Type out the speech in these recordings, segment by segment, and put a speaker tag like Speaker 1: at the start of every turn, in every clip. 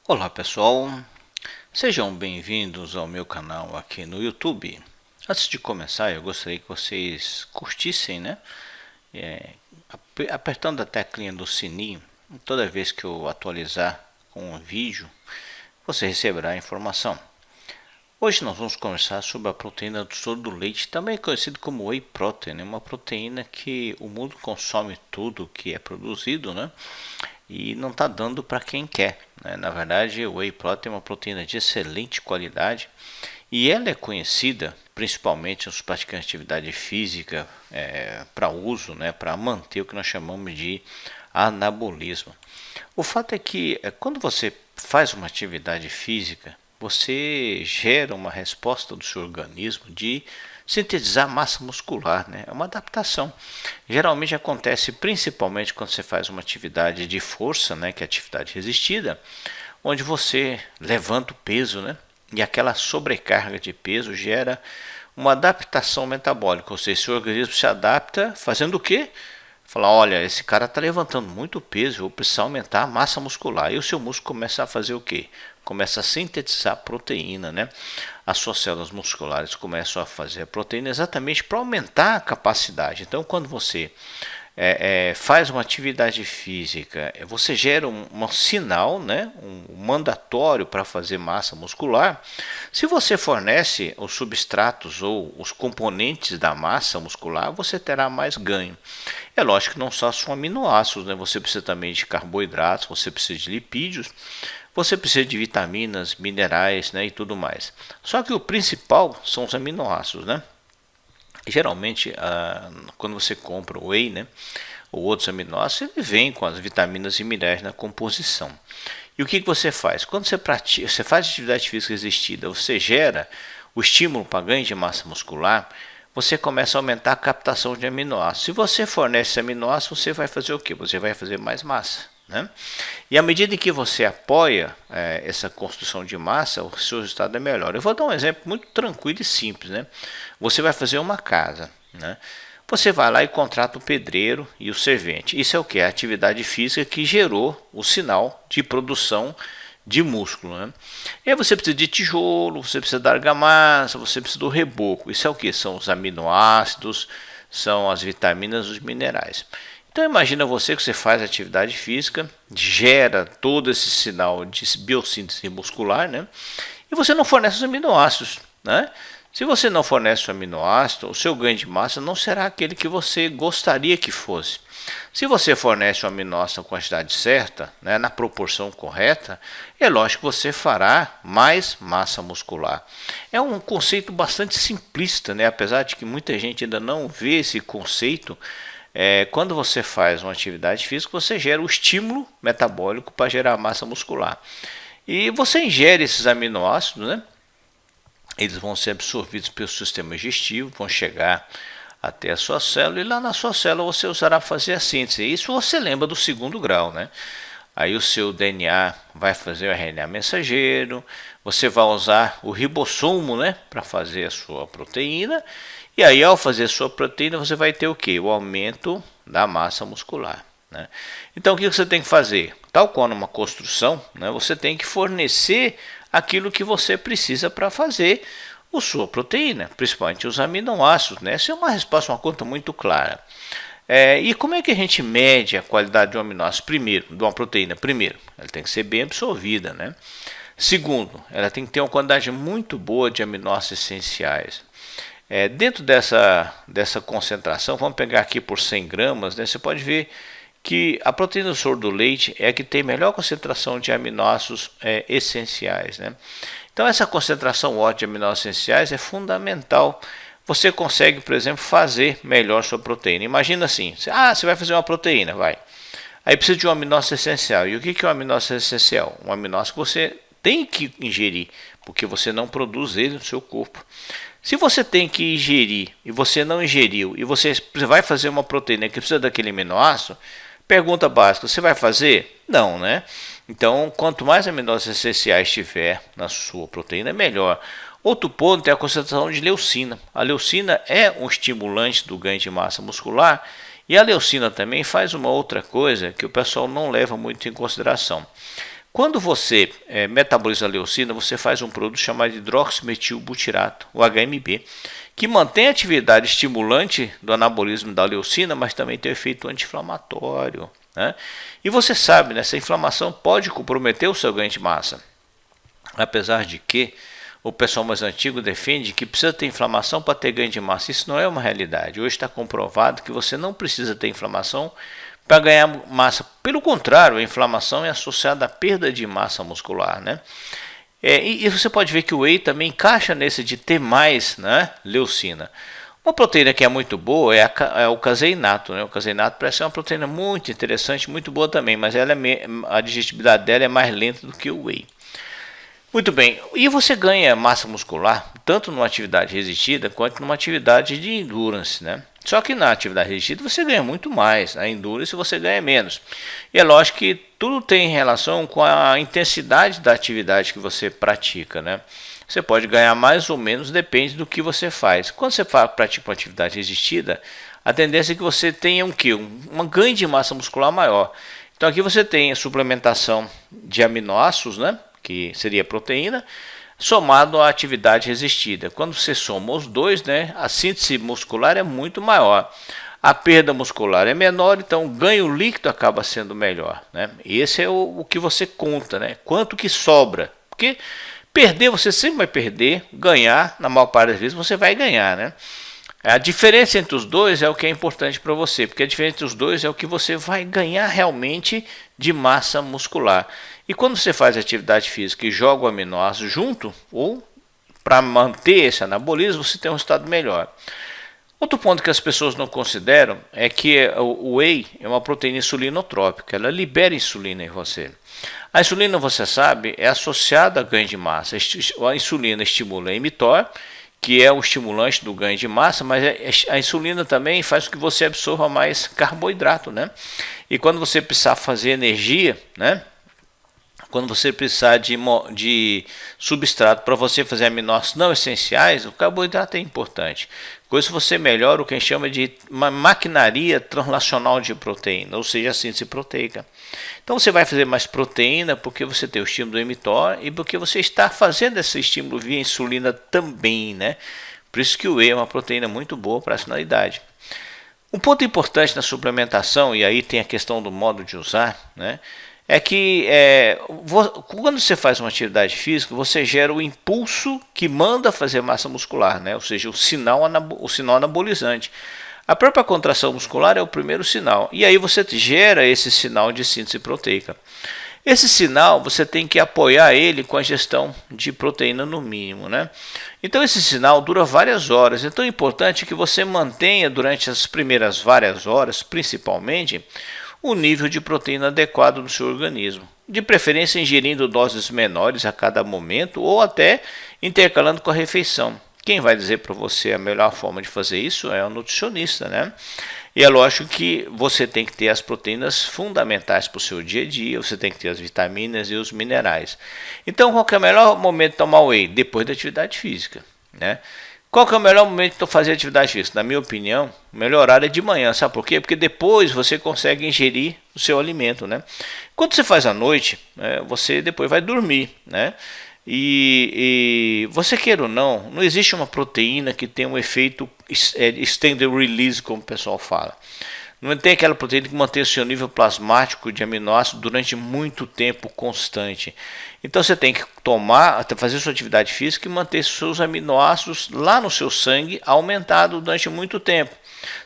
Speaker 1: Olá pessoal, sejam bem-vindos ao meu canal aqui no YouTube. Antes de começar, eu gostaria que vocês curtissem, né? Apertando a teclinha do sininho, toda vez que eu atualizar com um vídeo, você receberá a informação. Hoje nós vamos conversar sobre a proteína do soro do leite, também conhecido como Whey Protein, uma proteína que o mundo consome tudo que é produzido, né? E não está dando para quem quer, né? Na verdade, o Whey Protein é uma proteína de excelente qualidade e ela é conhecida principalmente nos praticantes de atividade física para uso, né? Para manter o que nós chamamos de anabolismo. O fato é que quando você faz uma atividade física, você gera uma resposta do seu organismo de sintetizar massa muscular, né? É uma adaptação. Geralmente acontece principalmente quando você faz uma atividade de força, né? Que é atividade resistida, onde você levanta o peso, né? E aquela sobrecarga de peso gera uma adaptação metabólica, ou seja, seu organismo se adapta fazendo o quê? Falar, olha, esse cara está levantando muito peso, eu vou precisar aumentar a massa muscular. E o seu músculo começa a fazer o quê? Começa a sintetizar proteína, né? As suas células musculares começam a fazer a proteína exatamente para aumentar a capacidade. Então, quando você faz uma atividade física, você gera um sinal, né, um mandatório para fazer massa muscular. Se você fornece os substratos ou os componentes da massa muscular, você terá mais ganho. É lógico que não só são aminoácidos, né? Você precisa também de carboidratos, você precisa de lipídios, você precisa de vitaminas, minerais, né, e tudo mais. Só que o principal são os aminoácidos, né? Geralmente, quando você compra o whey, né, ou outros aminoácidos, ele vem com as vitaminas e minerais na composição. E o que você faz? Quando você faz atividade física resistida, você gera o estímulo para ganho de massa muscular, você começa a aumentar a captação de aminoácidos. Se você fornece aminoácidos, você vai fazer o quê? Você vai fazer mais massa, né? E à medida que você apoia essa construção de massa, o seu resultado é melhor. Eu vou dar um exemplo muito tranquilo e simples, né? Você vai fazer uma casa, né? Você vai lá e contrata o pedreiro e o servente. Isso é o que? A atividade física que gerou o sinal de produção de músculo, né? E aí você precisa de tijolo, você precisa da argamassa, você precisa do reboco. Isso é o que? São os aminoácidos, são as vitaminas, os minerais. Então imagina você que você faz atividade física, gera todo esse sinal de biossíntese muscular, né? E você não fornece os aminoácidos, né? Se você não fornece o aminoácido, o seu ganho de massa não será aquele que você gostaria que fosse. Se você fornece o aminoácido na quantidade certa, né, na proporção correta, é lógico que você fará mais massa muscular. É um conceito bastante simplista, né? Apesar de que muita gente ainda não vê esse conceito. Quando você faz uma atividade física, você gera o estímulo metabólico para gerar massa muscular. E você ingere esses aminoácidos, né? Eles vão ser absorvidos pelo sistema digestivo, vão chegar até a sua célula, e lá na sua célula você usará para fazer a síntese. Isso você lembra do segundo grau, né? Aí o seu DNA vai fazer o RNA mensageiro, você vai usar o ribossomo, né, para fazer a sua proteína, e aí ao fazer a sua proteína você vai ter o que? O aumento da massa muscular, né? Então o que você tem que fazer? Tal qual numa construção, né, você tem que fornecer aquilo que você precisa para fazer a sua proteína, principalmente os aminoácidos, né? Essa é uma resposta, uma conta muito clara. E como é que a gente mede a qualidade de um aminoácido? Primeiro, de uma proteína. Primeiro, ela tem que ser bem absorvida, né? Segundo, ela tem que ter uma quantidade muito boa de aminoácidos essenciais. Dentro dessa concentração, vamos pegar aqui por 100 gramas, né? Você pode ver que a proteína do soro do leite é a que tem melhor concentração de aminoácidos essenciais, né? Então essa concentração ótima de aminoácidos essenciais é fundamental. Você consegue, por exemplo, fazer melhor sua proteína. Imagina assim, você vai fazer uma proteína, vai. Aí precisa de um aminoácido essencial. E o que é um aminoácido essencial? Um aminoácido que você tem que ingerir, porque você não produz ele no seu corpo. Se você tem que ingerir e você não ingeriu, e você vai fazer uma proteína que precisa daquele aminoácido, pergunta básica, você vai fazer? Não, né? Então, quanto mais aminoácidos essenciais tiver na sua proteína, melhor. Outro ponto é a concentração de leucina. A leucina é um estimulante do ganho de massa muscular e a leucina também faz uma outra coisa que o pessoal não leva muito em consideração. Quando você metaboliza a leucina, você faz um produto chamado hidroximetilbutirato, o HMB, que mantém a atividade estimulante do anabolismo da leucina, mas também tem um efeito anti-inflamatório, né? E você sabe, né, essa inflamação pode comprometer o seu ganho de massa. Apesar de que o pessoal mais antigo defende que precisa ter inflamação para ter ganho de massa. Isso não é uma realidade. Hoje está comprovado que você não precisa ter inflamação para ganhar massa. Pelo contrário, a inflamação é associada à perda de massa muscular, né? E você pode ver que o whey também encaixa nesse de ter mais, né, leucina. Uma proteína que é muito boa é o caseinato, né? O caseinato parece ser uma proteína muito interessante, muito boa também, mas a digestibilidade dela é mais lenta do que o whey. Muito bem, e você ganha massa muscular tanto numa atividade resistida quanto numa atividade de endurance, né? Só que na atividade resistida você ganha muito mais, na endurance você ganha menos. E é lógico que tudo tem relação com a intensidade da atividade que você pratica, né? Você pode ganhar mais ou menos, depende do que você faz. Quando você pratica uma atividade resistida, a tendência é que você tenha um ganho de massa muscular maior. Então aqui você tem a suplementação de aminoácidos, né, que seria proteína, somado à atividade resistida. Quando você soma os dois, né, a síntese muscular é muito maior. A perda muscular é menor, então o ganho líquido acaba sendo melhor, né? Esse é o que você conta, né? Quanto que sobra. Porque perder você sempre vai perder, ganhar, na maior parte das vezes você vai ganhar, né? A diferença entre os dois é o que é importante para você, porque a diferença entre os dois é o que você vai ganhar realmente de massa muscular. E quando você faz atividade física e joga o aminoácido junto, ou para manter esse anabolismo, você tem um resultado melhor. Outro ponto que as pessoas não consideram é que o whey é uma proteína insulinotrópica, ela libera insulina em você. A insulina, você sabe, é associada a ganho de massa. A insulina estimula a mTOR, que é o estimulante do ganho de massa, mas a insulina também faz com que você absorva mais carboidrato, né? E quando você precisar fazer energia, né? Quando você precisar de substrato para você fazer aminoácidos não essenciais, o carboidrato é importante. Com isso você melhora o que a gente chama de uma maquinaria translacional de proteína, ou seja, a síntese proteica. Então você vai fazer mais proteína porque você tem o estímulo do mTOR e porque você está fazendo esse estímulo via insulina também, né? Por isso que o whey é uma proteína muito boa para essa finalidade. Um ponto importante na suplementação, e aí tem a questão do modo de usar, né? É que quando você faz uma atividade física, você gera o impulso que manda fazer massa muscular, né? Ou seja, o sinal anabolizante. A própria contração muscular é o primeiro sinal, e aí você gera esse sinal de síntese proteica. Esse sinal você tem que apoiar ele com a ingestão de proteína no mínimo, né? Então esse sinal dura várias horas, então é importante que você mantenha durante as primeiras várias horas, principalmente, o nível de proteína adequado no seu organismo, de preferência ingerindo doses menores a cada momento ou até intercalando com a refeição. Quem vai dizer para você a melhor forma de fazer isso é o nutricionista, né? E é lógico que você tem que ter as proteínas fundamentais para o seu dia a dia, você tem que ter as vitaminas e os minerais. Então, qual que é o melhor momento de tomar whey? Depois da atividade física, né? Qual que é o melhor momento de fazer atividade física? Na minha opinião, o melhor horário é de manhã. Sabe por quê? Porque depois você consegue ingerir o seu alimento, né? Quando você faz à noite, você depois vai dormir, né? E você queira ou não, não existe uma proteína que tenha um efeito extended release, como o pessoal fala. Não tem aquela proteína que mantém o seu nível plasmático de aminoácido durante muito tempo constante. Então você tem que fazer sua atividade física e manter seus aminoácidos lá no seu sangue aumentado durante muito tempo.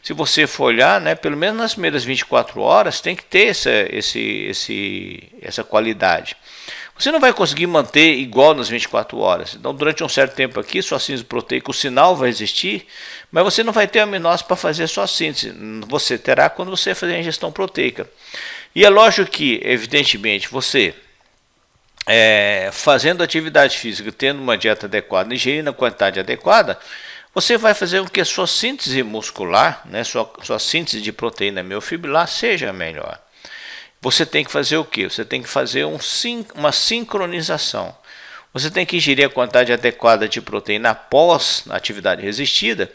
Speaker 1: Se você for olhar, né, pelo menos nas primeiras 24 horas tem que ter essa qualidade. Você não vai conseguir manter igual nas 24 horas. Então, durante um certo tempo aqui, sua síntese proteica, o sinal vai existir, mas você não vai ter aminoácidos para fazer sua síntese. Você terá quando você fazer a ingestão proteica. E é lógico que, evidentemente, você fazendo atividade física, tendo uma dieta adequada, ingerindo a quantidade adequada, você vai fazer com que a sua síntese muscular, né, sua síntese de proteína miofibrillar seja melhor. Você tem que fazer o quê? Você tem que fazer uma sincronização. Você tem que ingerir a quantidade adequada de proteína após a atividade resistida.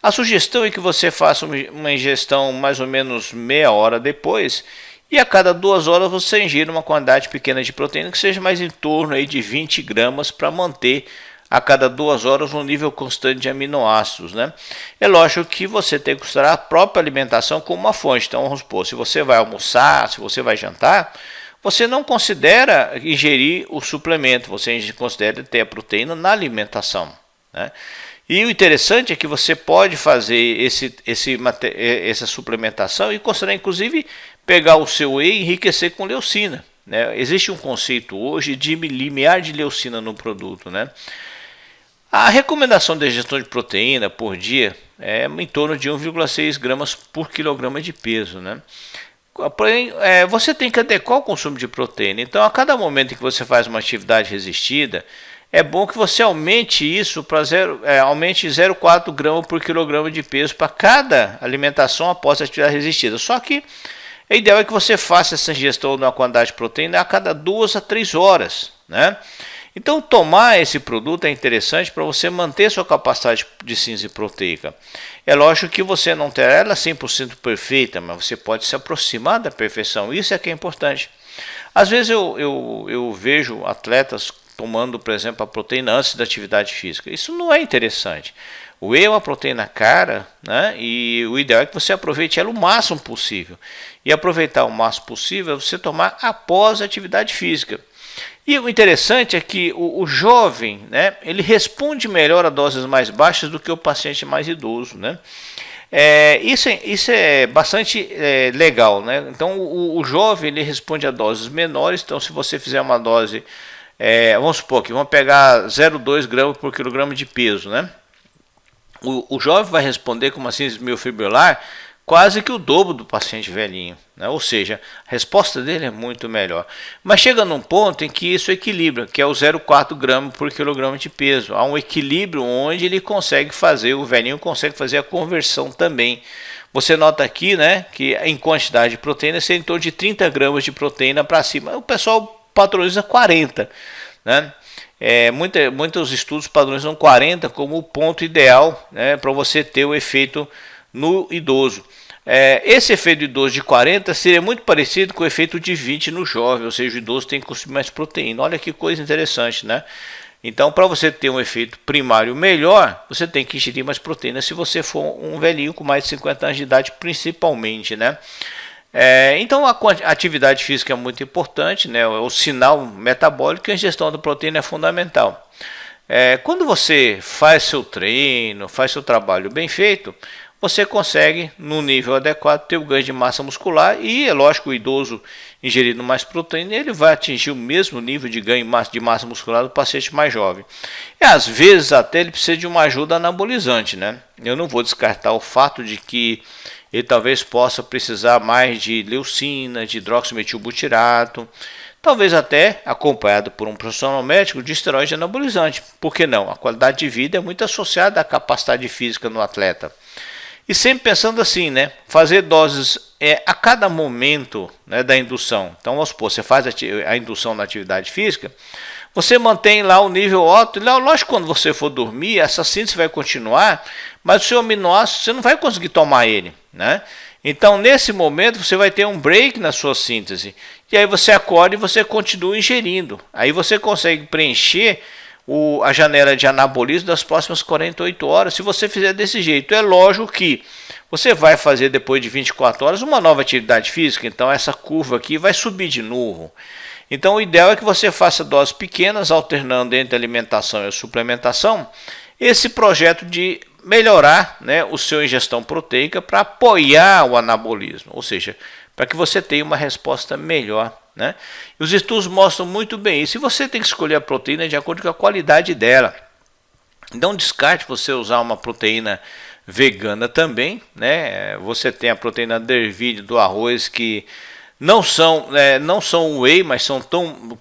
Speaker 1: A sugestão é que você faça uma ingestão mais ou menos meia hora depois E a cada 2 horas você ingira uma quantidade pequena de proteína, que seja mais em torno aí de 20 gramas, para manter a cada 2 horas um nível constante de aminoácidos, né? É lógico que você tem que considerar a própria alimentação como uma fonte. Então, vamos supor, se você vai almoçar, se você vai jantar, você não considera ingerir o suplemento, você considera ter a proteína na alimentação, né? E o interessante é que você pode fazer essa suplementação e considerar, inclusive, pegar o seu whey e enriquecer com leucina, né? Existe um conceito hoje de limiar de leucina no produto, né? A recomendação de ingestão de proteína por dia é em torno de 1,6 gramas por quilograma de peso, né? Porém, você tem que adequar o consumo de proteína. Então, a cada momento em que você faz uma atividade resistida, é bom que você aumente isso para aumente 0,4 gramas por quilograma de peso para cada alimentação após a atividade resistida. Só que o ideal é que você faça essa ingestão de uma quantidade de proteína a cada 2 a 3 horas, né? Então, tomar esse produto é interessante para você manter sua capacidade de síntese proteica. É lógico que você não terá ela 100% perfeita, mas você pode se aproximar da perfeição. Isso é que é importante. Às vezes eu vejo atletas tomando, por exemplo, a proteína antes da atividade física. Isso não é interessante. O whey é uma proteína cara, né? E o ideal é que você aproveite ela o máximo possível. E aproveitar o máximo possível é você tomar após a atividade física. E o interessante é que o jovem, né, ele responde melhor a doses mais baixas do que o paciente mais idoso, né? Isso é bastante legal, né? Então o jovem ele responde a doses menores. Então, se você fizer uma dose, vamos supor que vamos pegar 0,2 gramas por quilograma de peso, né? O jovem vai responder com uma síntese miofibrilar quase que o dobro do paciente velhinho, né? Ou seja, a resposta dele é muito melhor. Mas chega num ponto em que isso equilibra, que é o 0,4 gramas por quilograma de peso. Há um equilíbrio onde ele consegue fazer, o velhinho consegue fazer a conversão também. Você nota aqui, né, que em quantidade de proteína, é em torno de 30 gramas de proteína para cima. O pessoal padroniza 40, né? Muitos estudos padronizam 40 como o ponto ideal, né, para você ter o efeito no idoso. Esse efeito do idoso de 40 seria muito parecido com o efeito de 20 no jovem, ou seja, o idoso tem que consumir mais proteína. Olha que coisa interessante, né? Então, para você ter um efeito primário melhor, você tem que ingerir mais proteína se você for um velhinho com mais de 50 anos de idade, principalmente, né? Então, a atividade física é muito importante, né? O sinal metabólico e a ingestão da proteína é fundamental. Quando você faz seu treino, faz seu trabalho bem feito, você consegue, no nível adequado, ter o ganho de massa muscular. E é lógico, o idoso ingerindo mais proteína, ele vai atingir o mesmo nível de ganho de massa muscular do paciente mais jovem. E às vezes até ele precisa de uma ajuda anabolizante, né? Eu não vou descartar o fato de que ele talvez possa precisar mais de leucina, de hidroximetilbutirato, talvez até acompanhado por um profissional médico de esteroide anabolizante. Por que não? A qualidade de vida é muito associada à capacidade física no atleta. E sempre pensando assim, né? Fazer doses a cada momento, né, da indução. Então, vamos supor, você faz a indução na atividade física, você mantém lá o nível ótimo. Lógico que quando você for dormir, essa síntese vai continuar, mas o seu aminoácido você não vai conseguir tomar ele, né? Então, nesse momento, você vai ter um break na sua síntese. E aí você acorda e você continua ingerindo. Aí você consegue preencher a janela de anabolismo das próximas 48 horas, se você fizer desse jeito. É lógico que você vai fazer depois de 24 horas uma nova atividade física, então essa curva aqui vai subir de novo. Então o ideal é que você faça doses pequenas, alternando entre a alimentação e a suplementação, esse projeto de melhorar, né, o seu ingestão proteica para apoiar o anabolismo, ou seja, para que você tenha uma resposta melhor, né? E os estudos mostram muito bem isso. E você tem que escolher a proteína de acordo com a qualidade dela. Não descarte você usar uma proteína vegana também, né? Você tem a proteína de ervilha do arroz, que não são whey, mas são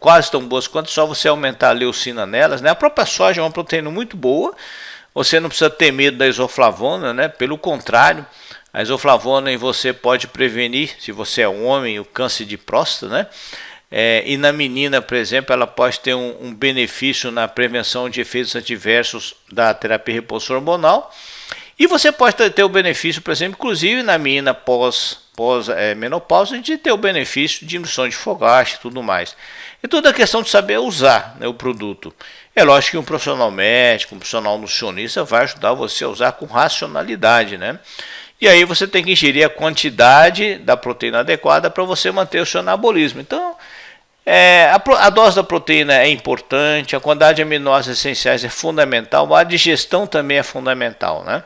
Speaker 1: quase tão boas quanto, só você aumentar a leucina nelas, né? A própria soja é uma proteína muito boa. Você não precisa ter medo da isoflavona, né? Pelo contrário, a isoflavona em você pode prevenir, se você é um homem, o câncer de próstata, né? E na menina, por exemplo, ela pode ter um benefício na prevenção de efeitos adversos da terapia reposição hormonal. E você pode ter o benefício, por exemplo, inclusive na menina pós pós-menopausa, de ter o benefício de diminuição de fogacho e tudo mais. E toda a questão de saber usar, né, o produto. É lógico que um profissional médico, um profissional nutricionista vai ajudar você a usar com racionalidade, né? E aí você tem que ingerir a quantidade da proteína adequada para você manter o seu anabolismo. Então, a dose da proteína é importante, a quantidade de aminoácidos essenciais é fundamental, a digestão também é fundamental, né?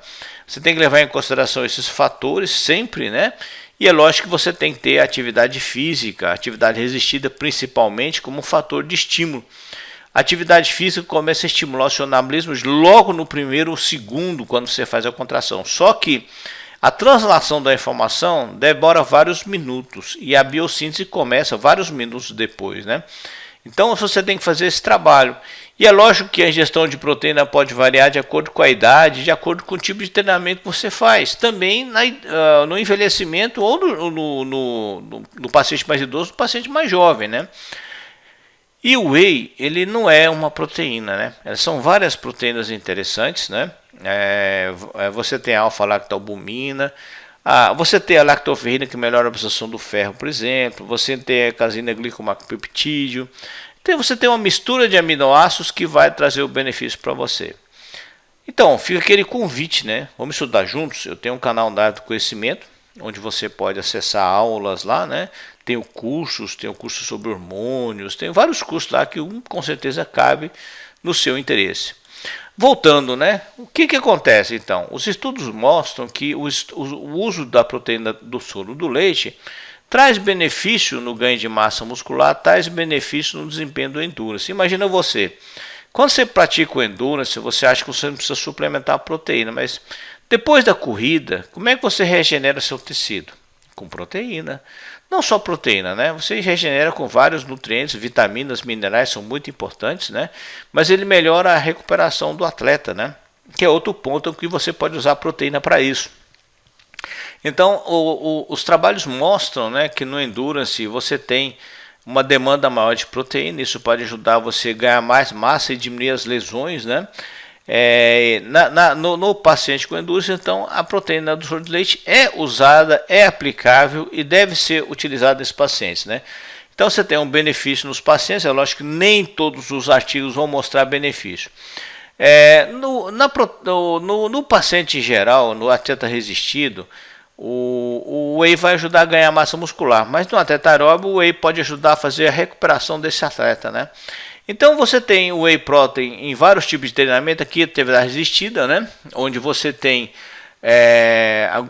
Speaker 1: Você tem que levar em consideração esses fatores sempre, né? E é lógico que você tem que ter atividade física, atividade resistida principalmente como um fator de estímulo. A atividade física começa a estimular o seu anabolismo logo no primeiro ou segundo, quando você faz a contração. Só que a translação da informação demora vários minutos e a biossíntese começa vários minutos depois, né? Então você tem que fazer esse trabalho. E é lógico que a ingestão de proteína pode variar de acordo com a idade, de acordo com o tipo de treinamento que você faz. Também no envelhecimento ou no paciente mais idoso, no paciente mais jovem, né? E o whey, ele não é uma proteína, né? São várias proteínas interessantes, né? Você tem a alfa-lactalbumina, você tem a lactoferrina que melhora a absorção do ferro, por exemplo. Você tem a caseína glicomacropeptídeo. Então você tem uma mistura de aminoácidos que vai trazer o benefício para você. Então fica aquele convite, né? Vamos estudar juntos. Eu tenho um canal da área do conhecimento, onde você pode acessar aulas lá, né? Tenho curso sobre hormônios, tem vários cursos lá que com certeza cabe no seu interesse. Voltando, né? O que acontece então? Os estudos mostram que o uso da proteína do soro do leite traz benefício no ganho de massa muscular, traz benefício no desempenho do endurance. Imagina você, quando você pratica o endurance, você acha que você não precisa suplementar a proteína, mas depois da corrida, como é que você regenera seu tecido? Com proteína. Não só proteína, né? Você regenera com vários nutrientes, vitaminas, minerais são muito importantes, né? Mas ele melhora a recuperação do atleta, né? Que é outro ponto que você pode usar a proteína para isso. Então, os trabalhos mostram, né, que no endurance você tem uma demanda maior de proteína, isso pode ajudar você a ganhar mais massa e diminuir as lesões, né? No paciente com endurance, então, a proteína do soro de leite é usada, é aplicável e deve ser utilizada nesses pacientes, né? Então você tem um benefício nos pacientes, é lógico que nem todos os artigos vão mostrar benefício. No paciente em geral, no atleta resistido, o whey vai ajudar a ganhar massa muscular, mas no atleta aeróbio o whey pode ajudar a fazer a recuperação desse atleta, né? Então você tem o whey protein em vários tipos de treinamento, aqui atividade resistida, né? Onde você tem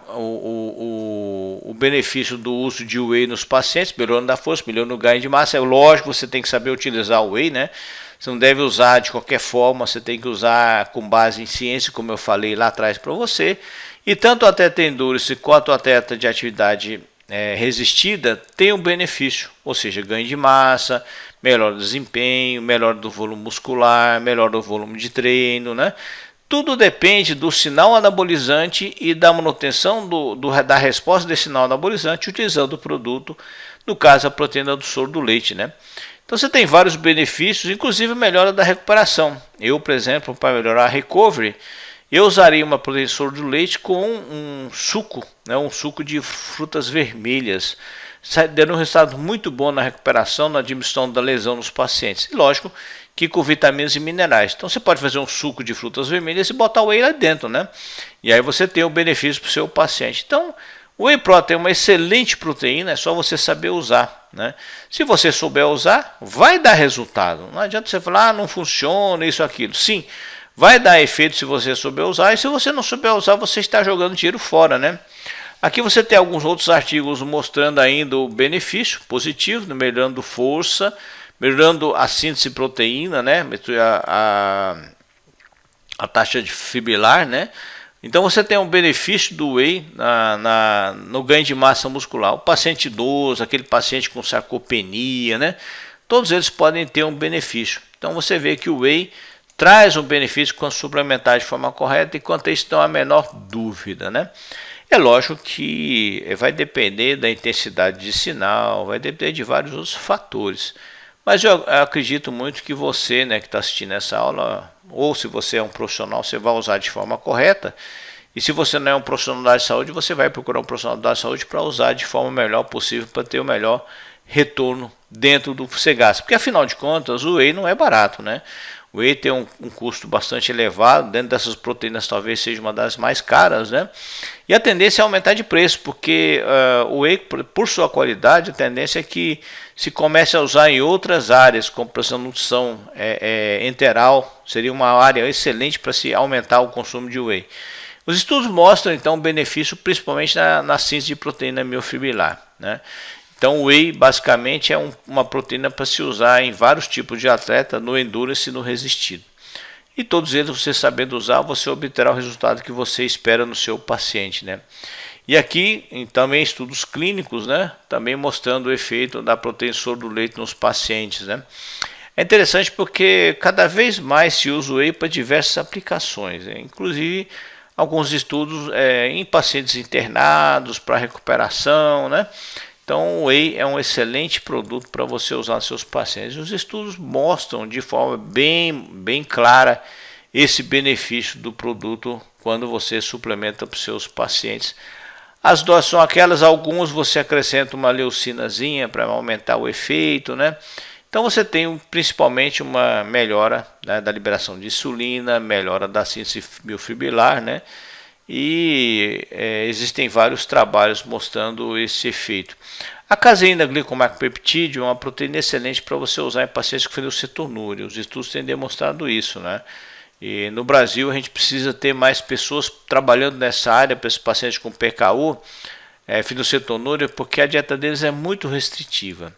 Speaker 1: o benefício do uso de whey nos pacientes, melhorando a força, melhorando o ganho de massa. É lógico que você tem que saber utilizar o whey, né? Você não deve usar de qualquer forma, você tem que usar com base em ciência, como eu falei lá atrás para você. E tanto o atleta endurance quanto o atleta de atividade resistida tem um benefício, ou seja, ganho de massa, melhor desempenho, melhor do volume muscular, melhor do volume de treino, né? Tudo depende do sinal anabolizante e da manutenção da resposta desse sinal anabolizante utilizando o produto, no caso a proteína do soro do leite, né? Então você tem vários benefícios, inclusive melhora da recuperação. Eu, por exemplo, para melhorar a recovery, eu usaria uma proteína de soro do leite com um suco, né, um suco de frutas vermelhas, dando um resultado muito bom na recuperação, na diminuição da lesão nos pacientes. E lógico que com vitaminas e minerais. Então você pode fazer um suco de frutas vermelhas e botar o whey lá dentro, né? E aí você tem o benefício para o seu paciente. Então, o whey protein é uma excelente proteína, é só você saber usar, né? Se você souber usar, vai dar resultado. Não adianta você falar, não funciona, isso, aquilo. Sim, vai dar efeito se você souber usar, e se você não souber usar, você está jogando dinheiro fora, né? Aqui você tem alguns outros artigos mostrando ainda o benefício positivo, melhorando força, melhorando a síntese de proteína, né? A taxa de fibrilar, né? Então você tem um benefício do whey no ganho de massa muscular. O paciente idoso, aquele paciente com sarcopenia, né? Todos eles podem ter um benefício. Então você vê que o whey traz um benefício quando suplementar de forma correta, e quanto a isso não há a menor dúvida, né? É lógico que vai depender da intensidade de sinal, vai depender de vários outros fatores. Mas eu acredito muito que você, né, que está assistindo essa aula, ou se você é um profissional, você vai usar de forma correta E se você não é um profissional da saúde, você vai procurar um profissional da saúde para usar de forma melhor possível, para ter o melhor retorno dentro do que você gasta. Porque afinal de contas, o whey não é barato, né? O whey tem um custo bastante elevado, dentro dessas proteínas talvez seja uma das mais caras, né? E a tendência é aumentar de preço, porque o whey, por sua qualidade, a tendência é que se comece a usar em outras áreas, como por exemplo nutrição enteral, seria uma área excelente para se aumentar o consumo de whey. Os estudos mostram então o benefício principalmente na síntese de proteína miofibrilar, né? Então o whey basicamente é uma proteína para se usar em vários tipos de atleta, no endurance e no resistido. E todos eles, você sabendo usar, você obterá o resultado que você espera no seu paciente, né? E aqui também estudos clínicos, né? Também mostrando o efeito da proteína soro do leite nos pacientes, né? É interessante porque cada vez mais se usa o whey para diversas aplicações, né? Inclusive alguns estudos em pacientes internados para recuperação, né? Então o whey é um excelente produto para você usar nos seus pacientes. Os estudos mostram de forma bem clara esse benefício do produto quando você suplementa para os seus pacientes. As doses são aquelas, alguns você acrescenta uma leucinazinha para aumentar o efeito, né? Então você tem principalmente uma melhora, né, da liberação de insulina, melhora da síntese miofibrilar, né? E existem vários trabalhos mostrando esse efeito. A caseína glicomacropeptídeo é uma proteína excelente para você usar em pacientes com fenilcetonúria. Os estudos têm demonstrado isso, né? E no Brasil a gente precisa ter mais pessoas trabalhando nessa área para esses pacientes com PKU, fenilcetonúria, porque a dieta deles é muito restritiva.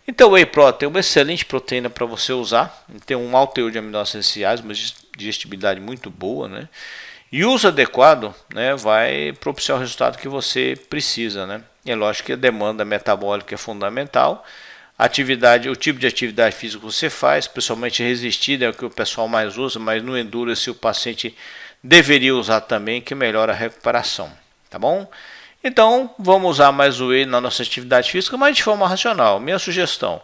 Speaker 1: Então o Whey Protein é uma excelente proteína para você usar, tem um alto teor de aminoácidos essenciais, uma digestibilidade muito boa, né? E o uso adequado, né, vai propiciar o resultado que você precisa, né? E é lógico que a demanda metabólica é fundamental. O tipo de atividade física que você faz, principalmente resistida, é o que o pessoal mais usa, mas no endurance o paciente deveria usar também, que melhora a recuperação, tá bom? Então, vamos usar mais o whey na nossa atividade física, mas de forma racional. Minha sugestão: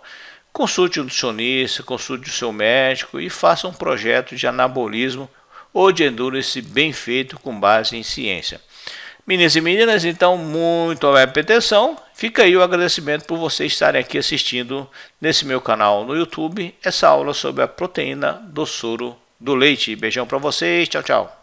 Speaker 1: consulte o nutricionista, consulte o seu médico e faça um projeto de anabolismo ou de endurance bem feito com base em ciência. Meninas e meninas, então, muito obrigado pela atenção. Fica aí o agradecimento por vocês estarem aqui assistindo nesse meu canal no YouTube essa aula sobre a proteína do soro do leite. Beijão para vocês, tchau, tchau.